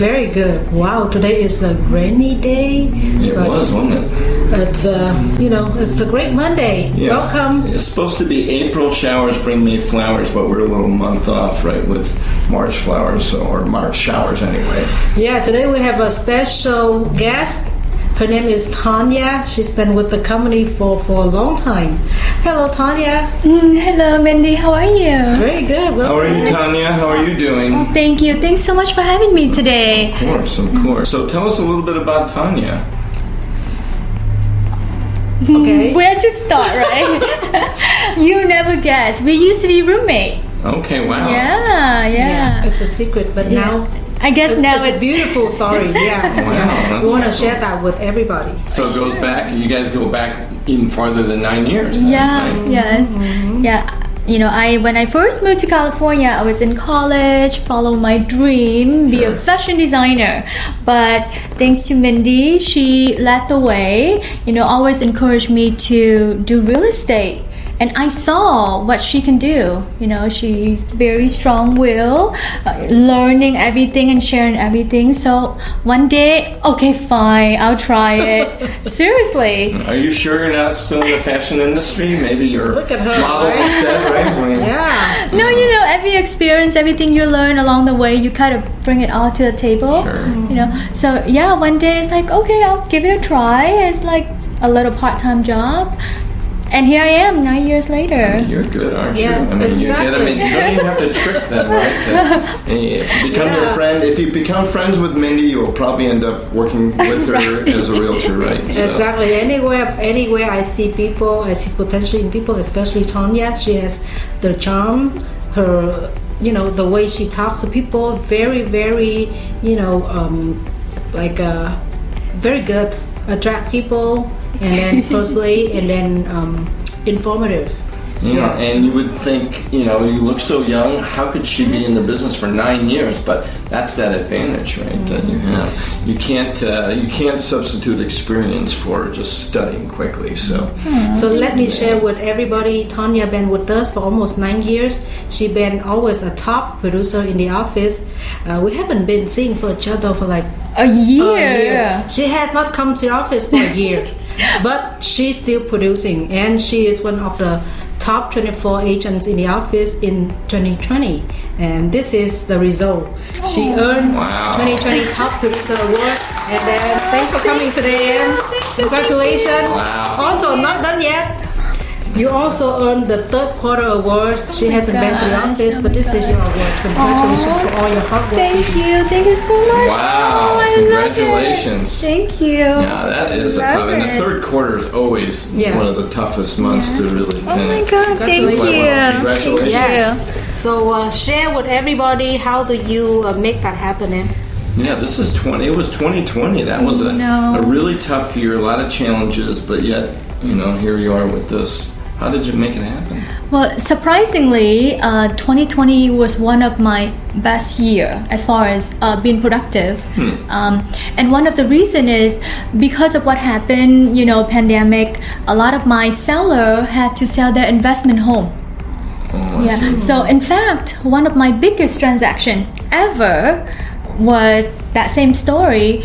Very good. Wow, today is a rainy day. It was, wasn't it? It's it's a great Monday. Yes. Welcome. It's supposed to be April showers bring me flowers, but we're a little month off, right, with March flowers, or March showers anyway. Yeah, today we have a special guest. Her name is Tanya. She's been with the company for a long time. Hello, Tanya. Hello, Mindy. How are you? Very good. How are you, Tanya? How are you doing? Oh, thank you. Thanks so much for having me today. Of course. So tell us a little bit about Tanya. Okay. Where to start, right? You never guess. We used to be roommates. Okay, wow. Yeah. It's a secret, but now I guess now it's a beautiful story. Yeah. Wow, We want to share that with everybody. So it goes back, you guys go back even farther than 9 years. Then, right? Yes. Yeah. When I first moved to California, I was in college, follow my dream, be a fashion designer. But thanks to Mindy, she led the way, always encouraged me to do real estate. And I saw what she can do. She's very strong-willed, learning everything and sharing everything. So one day, okay, fine, I'll try it. Seriously. Are you sure you're not still in the fashion industry? Maybe you're Look at her, model right? instead, right? Yeah. No, every experience, everything you learn along the way, you kind of bring it all to the table. Sure. So yeah, one day it's like, okay, I'll give it a try. It's like a little part-time job. And here I am 9 years later. You're good, aren't you? Yeah, You don't even have to trick them, right? To become your friend. If you become friends with Mindy, you'll probably end up working with her as a realtor, right? So. Exactly. Anywhere I see people, I see potential in people, especially Tanya. She has the charm, her, the way she talks to people, very, very, very good, attract people, and then persuade, and then informative. Yeah, and you would think, you look so young, how could she be in the business for 9 years? But that's that advantage, right, that you have. You can't substitute experience for just studying quickly, so. So let me share with everybody, Tanya been with us for almost 9 years. She been always a top producer in the office. We haven't been seeing for each other for like a year. She has not come to the office for a year, but she's still producing, and she is one of the top 24 agents in the office in 2020, and this is the result. She earned 2020 Top Producer Award, and then thanks for coming today, Em. Congratulations. Wow. Also, not done yet. You also earned the third quarter award. She hasn't been to the office, but this is your award. Congratulations for all your hard work. Thank you so much. Wow, I love congratulations. it. Thank you. Yeah, that is a tough, and the third quarter is always one of the toughest months to really Oh my God, thank you. Congratulations. Yes. So share with everybody, how do you make that happen, Em? Yeah, it was 2020. That was a really tough year, a lot of challenges, but yet, here you are with this. How did you make it happen? Well, surprisingly, 2020 was one of my best year as far as being productive. And one of the reason is because of what happened, pandemic, a lot of my seller had to sell their investment home. So in fact, one of my biggest transaction ever was that same story.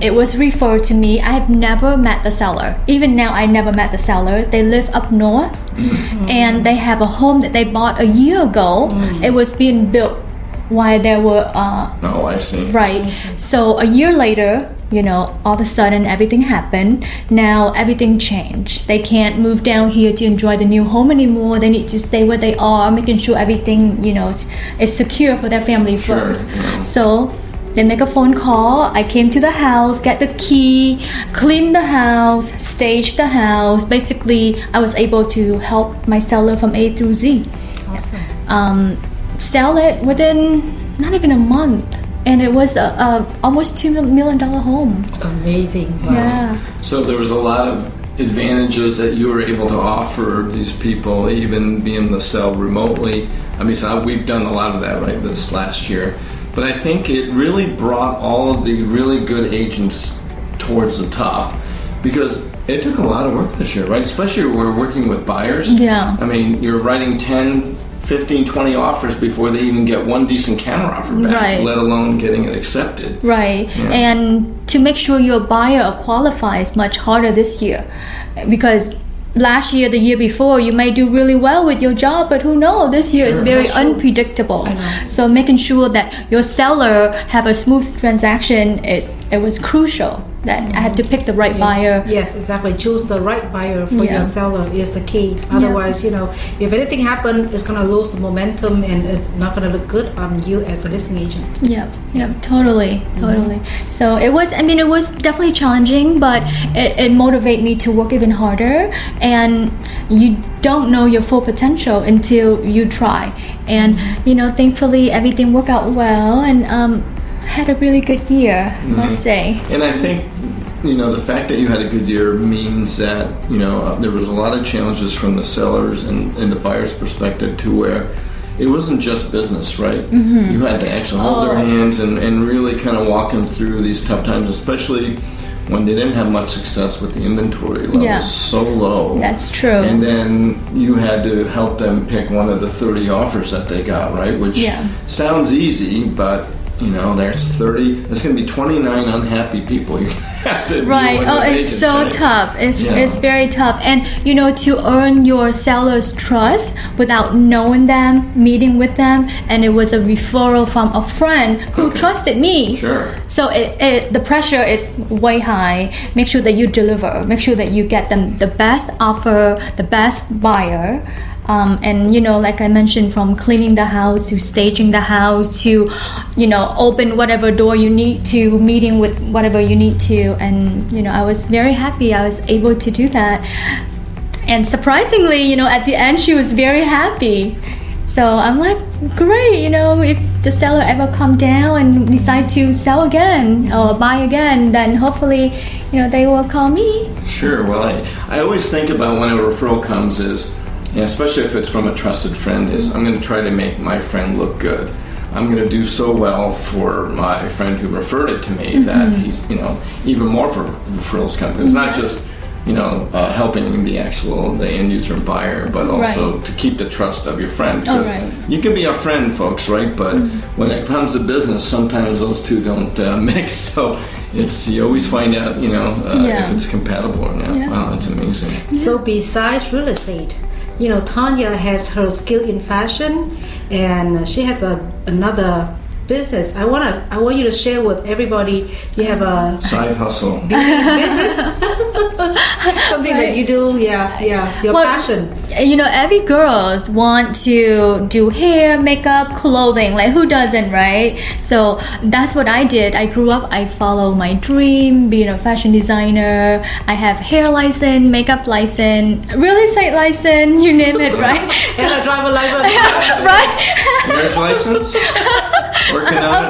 It was referred to me. I have never met the seller. Even now, I never met the seller. They live up north, and they have a home that they bought a year ago. It was being built while they were. I see. Right. So a year later, all of a sudden everything happened. Now everything changed. They can't move down here to enjoy the new home anymore. They need to stay where they are, making sure everything, is secure for their family first. So they make a phone call. I came to the house, get the key, clean the house, stage the house. Basically, I was able to help my seller from A through Z. Awesome. Sell it within not even a month. And it was a almost $2 million home. Amazing. Wow. Yeah. So there was a lot of advantages that you were able to offer these people, even being able to sell remotely. So we've done a lot of that, right, this last year. But I think it really brought all of the really good agents towards the top, because it took a lot of work this year, right? Especially when we're working with buyers. Yeah. You're writing 10 15, 20 offers before they even get one decent counter offer back, Right. let alone getting it accepted. Right. And to make sure your buyer qualifies much harder this year, because last year, the year before, you may do really well with your job, but who knows? This year is very unpredictable. So making sure that your seller have a smooth transaction it was crucial. That I have to pick the right buyer. Yes, exactly. Choose the right buyer for your seller is the key. Otherwise, if anything happens, it's gonna lose the momentum and it's not gonna look good on you as a listing agent. Yep, totally. So it was definitely challenging, but it motivated me to work even harder. And you don't know your full potential until you try. And thankfully everything worked out well, and had a really good year, I must say. And I think the fact that you had a good year means that there was a lot of challenges from the sellers and the buyer's perspective to where it wasn't just business, right? You had to actually hold their hands and really kind of walk them through these tough times, especially when they didn't have much success with the inventory levels so low. That's true. And then you had to help them pick one of the 30 offers that they got, right? Which sounds easy, but there's 30. There's going to be 29 unhappy people. You have to deal with it's so tough. It's very tough. And to earn your seller's trust without knowing them, meeting with them, and it was a referral from a friend who trusted me. Sure. So the pressure is way high. Make sure that you deliver. Make sure that you get them the best offer, the best buyer. And like I mentioned, from cleaning the house to staging the house to open whatever door you need to, meeting with whatever you need to, and I was very happy I was able to do that. And surprisingly, at the end she was very happy. So I'm like, great, if the seller ever come down and decide to sell again or buy again, then hopefully they will call me. Sure. Well, I always think about when a referral comes is, especially if it's from a trusted friend, is I'm going to try to make my friend look good. I'm going to do so well for my friend who referred it to me that he's, even more for referrals come. It's not just, helping the end user buyer, but also to keep the trust of your friend. Because you can be a friend, folks, right? But when it comes to business, sometimes those two don't mix. So you always find out, if it's compatible or not. Wow, that's amazing. So besides real estate, Tanya has her skill in fashion, and she has another business. I want you to share with everybody. You have a side hustle business, something that you do. Your passion. Every girls want to do hair, makeup, clothing. Like, who doesn't, right? So that's what I did. I grew up. I follow my dream, being a fashion designer. I have hair license, makeup license, real estate license. You name it, right? And a driver license, right? Marriage license. Working on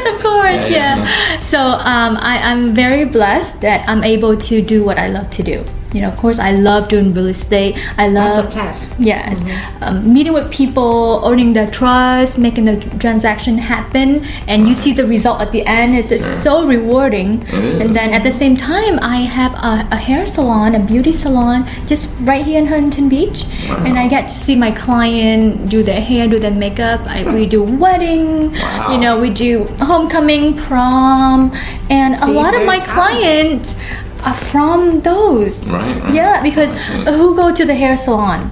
Of course, yeah. So I'm very blessed that I'm able to do what I love to do. Of course, I love doing real estate. I love meeting with people, earning their trust, making the transaction happen, and you see the result at the end. It's so rewarding. And then at the same time, I have a hair salon, a beauty salon, just right here in Huntington Beach, and I get to see my client do their hair, do their makeup. We do wedding, we do homecoming, prom, and a lot of my clients are from those. Right. Yeah, because who go to the hair salon?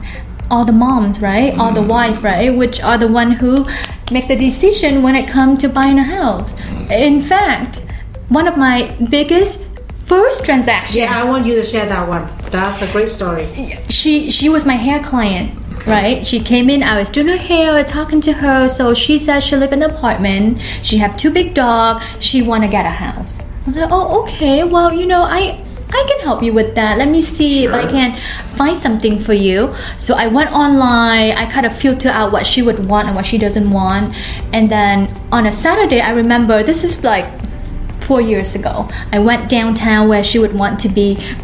All the moms, right? All the wife, right? Which are the one who make the decision when it comes to buying a house. In fact, one of my biggest first transaction. Yeah, I want you to share that one. That's a great story. She was my hair client. Right? She came in, I was doing her hair, talking to her. So she said she live in an apartment. She have 2 big dogs. She want to get a house. I was like, oh, okay. Well, I can help you with that. Let me see if I can find something for you. So I went online. I kind of filter out what she would want and what she doesn't want. And then on a Saturday, I remember, this is like 4 years ago, I went downtown where she would want to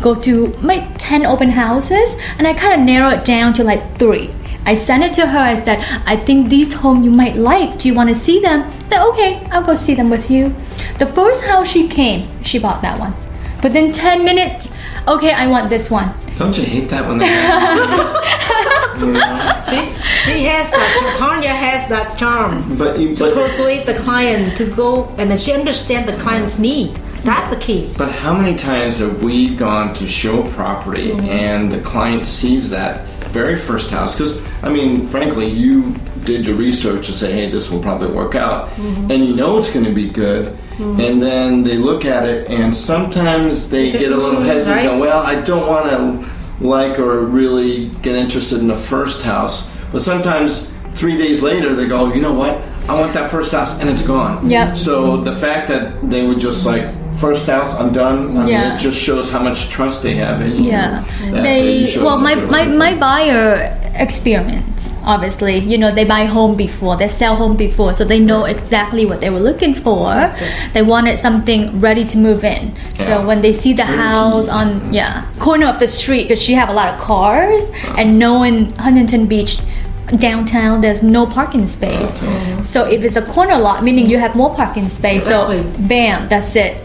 go to like 10 open houses, and I kind of narrowed it down to like 3. I sent it to her. I said, I think these homes you might like. Do you want to see them? I said, okay, I'll go see them with you. The first house she came, she bought that one. Within 10 minutes, okay, I want this one. Don't you hate that when they happen? See, Tanya has that charm But to persuade the client to go, and then she understands the client's need. That's the key. But how many times have we gone to show property and the client sees that very first house? Because, I mean, frankly, you did your research to say, hey, this will probably work out. And you know it's going to be good. And then they look at it and sometimes they get a little hesitant. Right? Well, I don't want to like or really get interested in the first house. But sometimes 3 days later they go, you know what? I want that first house, and it's gone. Yep. So the fact that they would just like, first house, I'm done. I mean, it just shows how much trust they have in you. Yeah. My buyer experience, obviously, they buy home before, they sell home before, so they know exactly what they were looking for. They wanted something ready to move in. So when they see the house on corner of the street, because she have a lot of cars, and knowing Huntington Beach downtown, there's no parking space. So if it's a corner lot, meaning you have more parking space, so bam, that's it.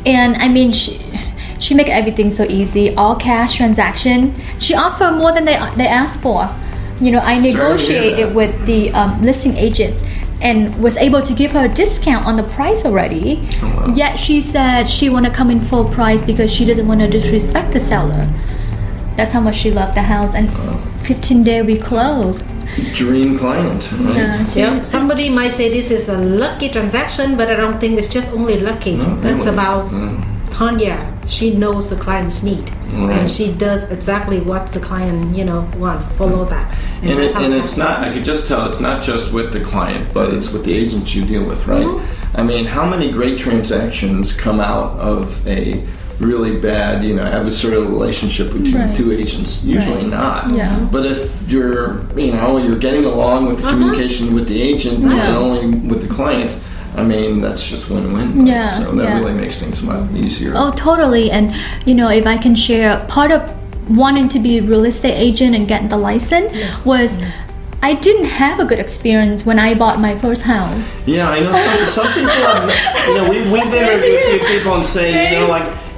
And I mean, she make everything so easy, all cash transaction. She offered more than they asked for. I negotiated with the listing agent and was able to give her a discount on the price already. Yet she said she want to come in full price because she doesn't want to disrespect the seller. That's how much she loved the house, and 15 days we closed. Dream client, right? Yeah. Somebody might say this is a lucky transaction, but I don't think it's just only lucky. That's about Tanya. She knows the client's need, and she does exactly what the client, want. Follow that. And it's not. I could just tell it's not just with the client, but it's with the agents you deal with, right? I mean, how many great transactions come out of a really bad, adversarial relationship between two agents? Usually not. Yeah. But if you're getting along with the communication with the agent and only with the client, I mean, that's just win-win. Yeah. So that really makes things a lot easier. Oh, totally. And, if I can share, part of wanting to be a real estate agent and getting the license was I didn't have a good experience when I bought my first house. Yeah, I know some people, we've interviewed a few people and say,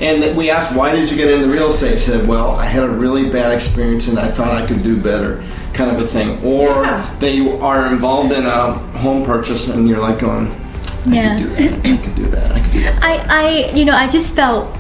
and we asked, why did you get into real estate? They said, well, I had a really bad experience and I thought I could do better, kind of a thing. Or they are involved in a home purchase and you're like going, I could do that. I just felt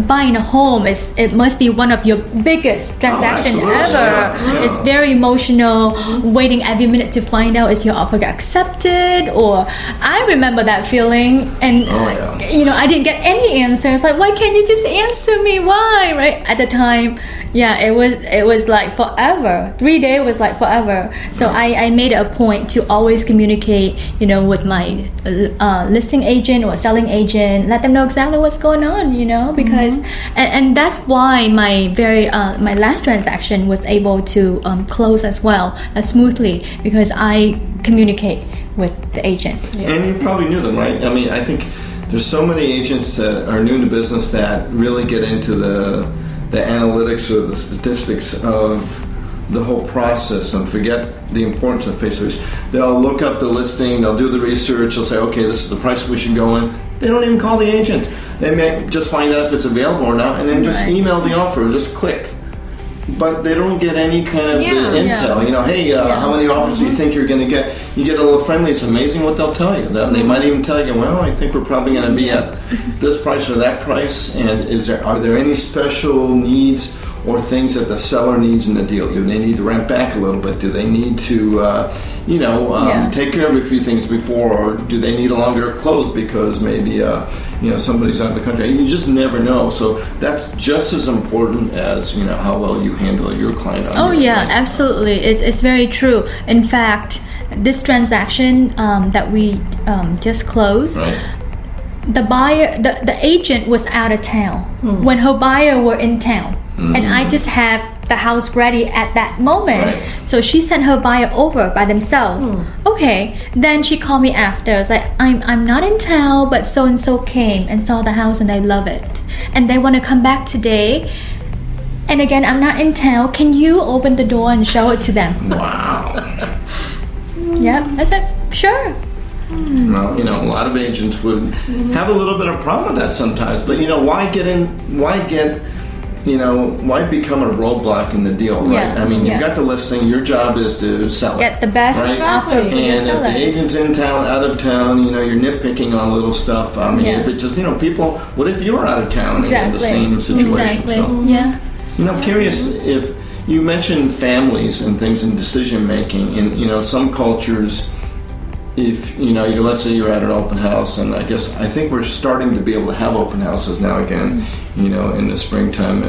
buying a home it must be one of your biggest transactions ever. It's very emotional, waiting every minute to find out is your offer accepted, or I remember that feeling, and I didn't get any answers. Like, why can't you just answer me? Why? Right at the time, it was like forever. 3 days was like forever. So I made it a point to always communicate, with my listing agent or selling agent, let them know exactly what's going on, because and that's why my my last transaction was able to close as well smoothly, because I communicate with the agent. And you probably knew them, right? I mean, I think there's so many agents that are new to business that really get into the analytics or the statistics of the whole process and forget the importance of face-to-face. They'll look up the listing, they'll do the research, they'll say, okay, this is the price we should go in. They don't even call the agent. They may just find out if it's available or not, and then just email the offer, just click. But they don't get any kind of intel. Hey, how many offers do you think you're going to get? You get a little friendly. It's amazing what they'll tell you. They might even tell you, well, I think we're probably going to be at this price or that price. And are there any special needs or things that the seller needs in the deal? Do they need to rent back a little bit? Do they need to, take care of a few things before, or do they need a longer close because maybe, somebody's out of the country? You just never know. So that's just as important as, how well you handle your client. Absolutely. It's very true. In fact, this transaction that we just closed, the buyer, the agent was out of town when her buyer were in town. And I just have the house ready at that moment. So she sent her buyer over by themselves. Okay, then she called me after. It's like, I'm not in town, but so and so came and saw the house and they love it, and they want to come back today. And again, I'm not in town. Can you open the door and show it to them? Wow. I said, sure. Well, a lot of agents would have a little bit of problem with that sometimes. But why get why become a roadblock in the deal, right? Yeah, I mean, you've yeah. got the listing. Your job is to sell it. Get the best Right. offer for your And if seller. the agent's in town, out of town, you're nitpicking on little stuff. I mean, Yeah. if it just, people, what if you were out of town and you had the Exactly. same situation? Exactly. So, Yeah. I'm curious if you mentioned families and things in decision making, and some cultures, if let's say you're at an open house, and I think we're starting to be able to have open houses now again, in the springtime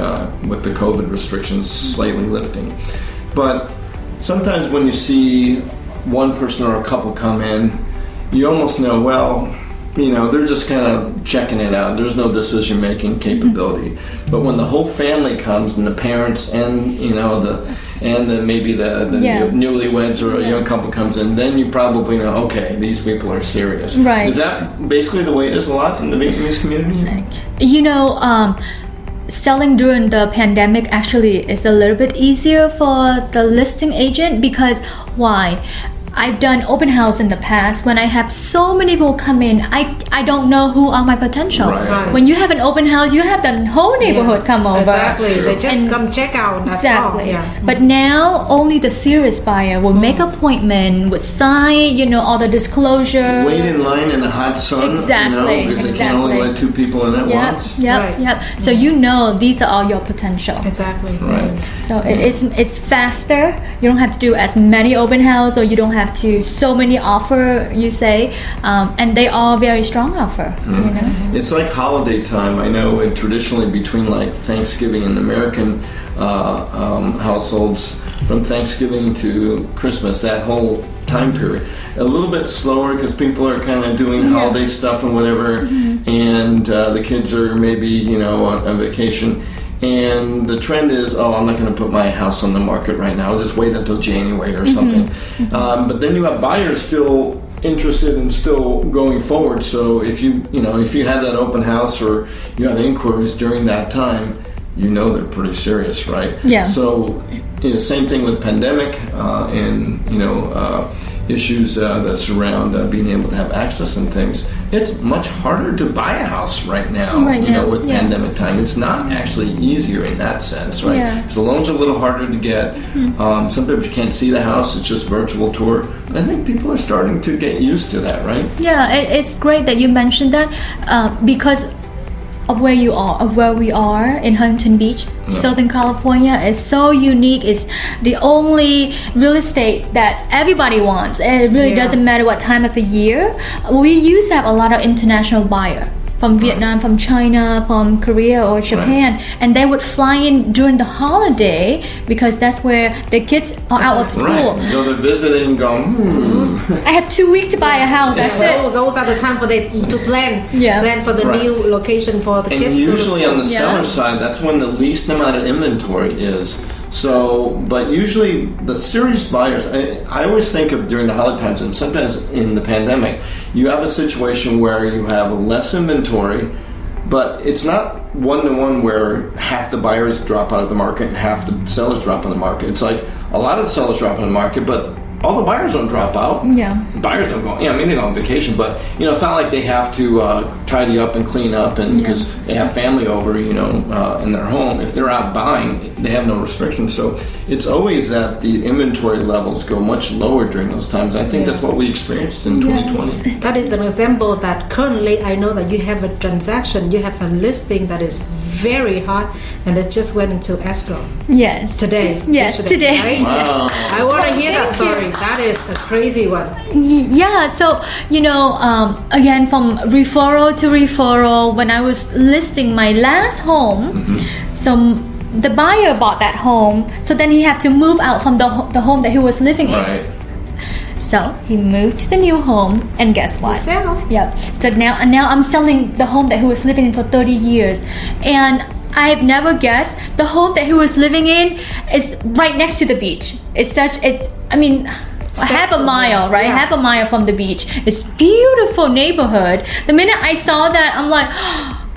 with the COVID restrictions slightly lifting. But sometimes when you see one person or a couple come in, you almost know, well, they're just kind of checking it out. There's no decision-making capability. But when the whole family comes and the parents and maybe the Yeah. newlyweds or a young couple comes in, then you probably know, okay, these people are serious. Right. Is that basically the way it is a lot in the Vietnamese community? Selling during the pandemic actually is a little bit easier for the listing agent because why? I've done open house in the past. When I have so many people come in, I don't know who are my potential. Right. When you have an open house, you have the whole neighborhood come over. Exactly. They just And- come check out. That's Exactly. all. Yeah. But now only the serious buyer will make appointment, would sign, all the disclosure. Wait in line in the hot sun, Exactly, because they can only exactly. let two people in at Yep, once. yep, Right. yep. So these are all your potential. Exactly. Right. So it's faster. You don't have to do as many open house, or you don't have to so many offer. You say, and they are very strong offer. It's like holiday time. I know traditionally between like Thanksgiving and American households, from Thanksgiving to Christmas, that whole time period, a little bit slower because people are kind of doing holiday stuff and whatever, and the kids are maybe on vacation. And the trend is, I'm not going to put my house on the market right now. I'll just wait until January or something. But then you have buyers still interested in still going forward. So if you have that open house or you have inquiries during that time, they're pretty serious, right? Yeah. So same thing with pandemic and issues that surround being able to have access and things. It's much harder to buy a house right now, with pandemic time. It's not actually easier in that sense, right? Yeah. Because the loans are a little harder to get. Sometimes you can't see the house. It's just virtual tour. And I think people are starting to get used to that, right? Yeah, it's great that you mentioned that because of where we are in Huntington Beach, Southern California is so unique. It's the only real estate that everybody wants. And it really doesn't matter what time of the year. We used to have a lot of international buyer from Vietnam, from China, from Korea or Japan, and they would fly in during the holiday because that's where the kids are out of school. Right. So they're visiting, going, I have 2 weeks to buy a house. That's it. Those are the time for they to plan. Yeah. Plan for the Right. new location for the And kids. usually on the Yeah. seller side, that's when the least amount of inventory is. So, but usually the serious buyers, I always think of during the holiday times, and sometimes in the pandemic, you have a situation where you have less inventory, but it's not one-to-one where half the buyers drop out of the market and half the sellers drop out of the market. It's like a lot of the sellers drop out of the market, but all the buyers don't drop out. Yeah. Buyers don't go. Yeah, I mean they go on vacation, but it's not like they have to tidy up and clean up, and because they have family over, in their home. If they're out buying, they have no restrictions. So it's always that the inventory levels go much lower during those times. I think that's what we experienced in 2020. That is an example that currently I know that you have a transaction, you have a listing that is very hot, and it just went into escrow Yes. today. Yes, yesterday, today. Right? Wow. I want to hear that Thank you. story. That is a crazy one. Yeah, so again, from referral to referral, when I was listing my last home, so the buyer bought that home, so then he had to move out from the home that he was living in. Right. So he moved to the new home, and guess what? Sell. Yeah. So now I'm selling the home that he was living in for 30 years, and I've never guessed the home that he was living in is right next to the beach. Half a mile, right? Yeah. Half a mile from the beach. It's beautiful neighborhood. The minute I saw that, I'm like,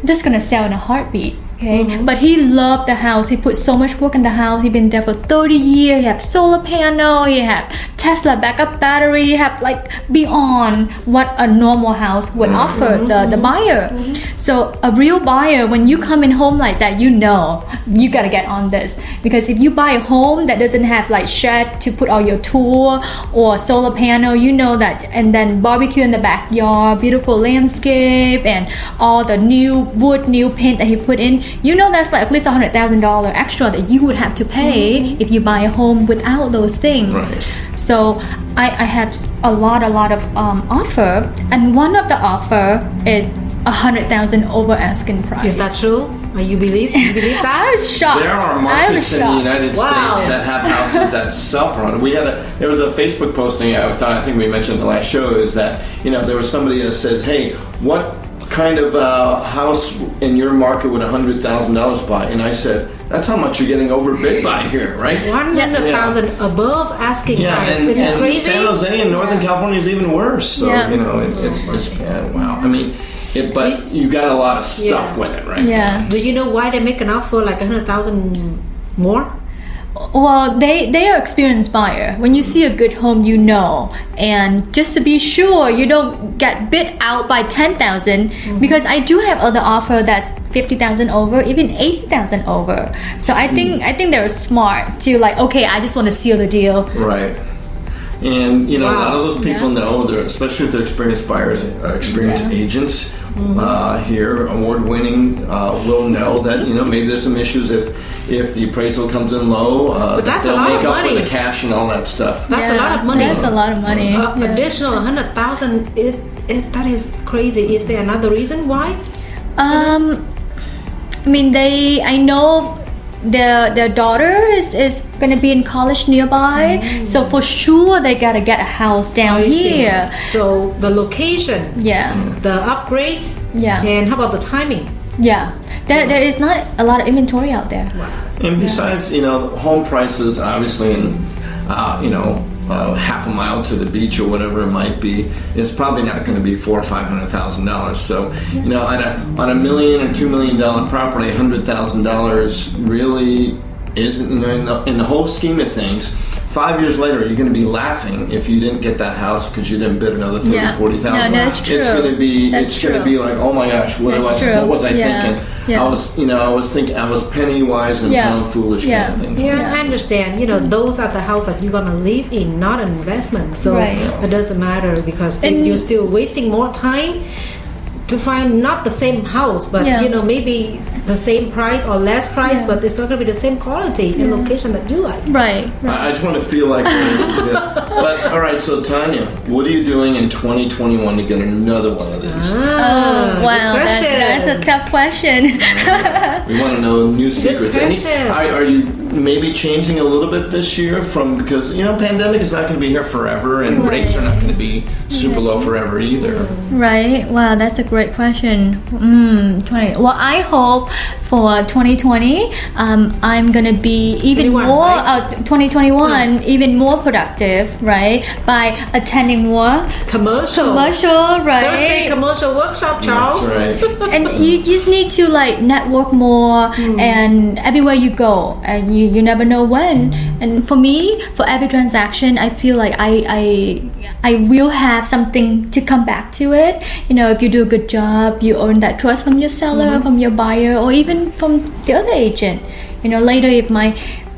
this is gonna sell in a heartbeat. Okay, but he loved the house. He put so much work in the house. He been there for 30 years. He have solar panel. He have Tesla backup battery. He have like beyond what a normal house would offer the buyer. So a real buyer, when you come in home like that, you know you gotta get on this, because if you buy a home that doesn't have like shed to put all your tool or solar panel, you know that, and then barbecue in the backyard, beautiful landscape, and all the new wood, new paint that he put in. You know that's like at least $100,000 extra that you would have to pay if you buy a home without those things. Right. So I have a lot of offer, and one of the offer is $100,000 over asking price. Is that true? You believe that? I was shocked. There are markets in the United States Wow. that have houses that sell for $100,000. There was a Facebook posting I think we mentioned in the last show, is that there was somebody that says, hey, what kind of house in your market would $100,000 buy? And I said, that's how much you're getting overbid by here, right? 100,000 above asking price. And Isn't it crazy? San Jose and Northern California is even worse. So it's wow. I mean, but you got a lot of stuff with it, right? Yeah. Do you know why they make an offer like 100,000 more? Well, they are experienced buyer. When you see a good home, you know. And just to be sure you don't get bid out by 10,000, because I do have other offer that's 50,000 over, even 80,000 over. So I think they're smart to like, okay, I just want to seal the deal. Right. And a lot of those people know, especially if they're experienced buyers, experienced agents here, award-winning, will know that maybe there's some issues if the appraisal comes in low. But that's they'll a lot make of up money. for the cash and all that stuff. That's a lot of money. That's a lot of money. Additional 100,000. That is crazy. Is there another reason why? I mean, I know their daughter is gonna be in college nearby, so for sure they gotta get a house down here. So the location, the upgrades, and how about the timing? There is not a lot of inventory out there. And besides, home prices, obviously, in half a mile to the beach or whatever it might be, it's probably not going to be $400,000 or $500,000. So, on $1 million or $2 million property, $100,000 really isn't, in the whole scheme of things. 5 years later, you're going to be laughing if you didn't get that house because you didn't bid another $30,000 or $40,000. No, that's true. It's going to be like, oh my gosh, what was I thinking? Yeah. I was penny wise and pound foolish kind of thing. Yeah, I understand. Those are the house that you're gonna live in, not an investment. So it doesn't matter, because you're still wasting more time to find not the same house, but maybe the same price or less price, but it's not going to be the same quality and location that you like. Right. I just want to feel like but all right, so Tanya, what are you doing in 2021 to get another one of these? Wow, that's a tough question. We want to know new secrets. Are you maybe changing a little bit this year because pandemic is not going to be here forever, and rates are not going to be super low forever either. Right. Wow, that's a great question. Well, I hope for 2020, I'm gonna be even more 2021 even more productive, right? By attending more commercial, right? Thursday commercial workshop, Charles. That's right. And you just need to like network more, and everywhere you go, and you never know when. And for me, for every transaction, I feel like I will have something to come back to it. If you do a good job, you earn that trust from your seller, from your buyer, or even from the other agent. Later if my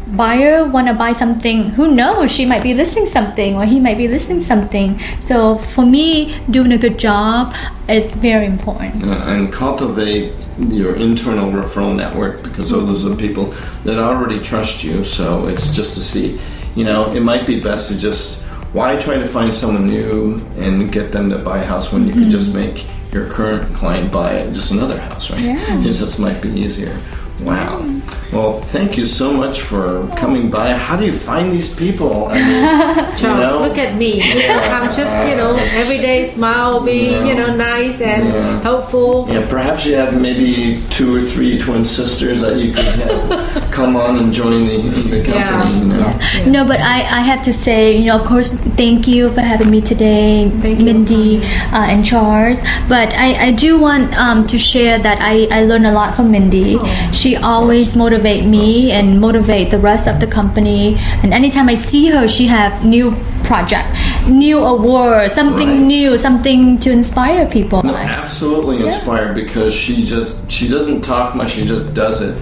buyer want to buy something, who knows, she might be listing something or he might be listing something. So for me, doing a good job is very important. And cultivate your internal referral network, because those are the people that already trust you. So it's just to see, it might be best to just, why try to find someone new and get them to buy a house when you could just make your current client buy just another house, right? It just might be easier. Wow. Well, thank you so much for coming by. How do you find these people? I mean, Charles, look at me. I'm just, every day smile, be, nice and helpful. Yeah, perhaps you have maybe 2 or 3 twin sisters that you could have come on and join the company. Yeah. No, but I have to say, of course, thank you for having me today, Mindy and Charles. But I do want to share that I learned a lot from Mindy. She always motivate me and motivate the rest of the company. And anytime I see her, she have new project, new award, something new, something to inspire people. No, absolutely inspired because she doesn't talk much, she just does it.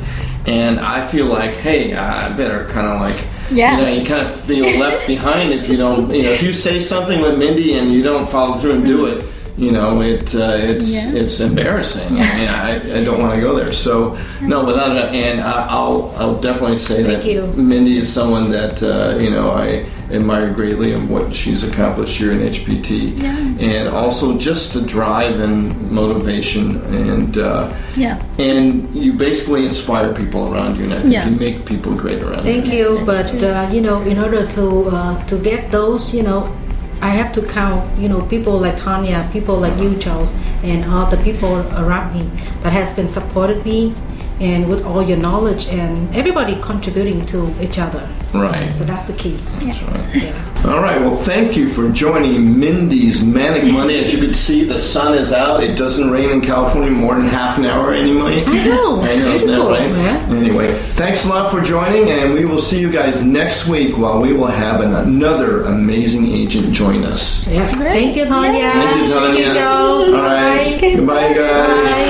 And I feel like, hey, I better kind of like, you kind of feel left behind if you don't, if you say something with Mindy and you don't follow through and do it, it's embarrassing. I mean, I don't want to go there. So no, without it, and I'll definitely say that Mindy is someone that I admire greatly of what she's accomplished here in HPT, and also just the drive and motivation, and you basically inspire people around you, and I think you make people great around you. Thank you, but in order to get those, I have to count, people like Tanya, people like you, Charles, and all the people around me that has been supported me, and with all your knowledge and everybody contributing to each other. Right. So that's the key. That's right. Yeah. All right. Well, thank you for joining Mindy's Manic Monday. As you can see, the sun is out. It doesn't rain in California more than half an hour anyway. I know, isn't that right? Yeah. Anyway, thanks a lot for joining, and we will see you guys next week while we will have another amazing agent join us. Yeah. Thank you, Tanya. Thank you, Tanya. Thank you, Charles. All right. Bye. Goodbye, guys. Bye.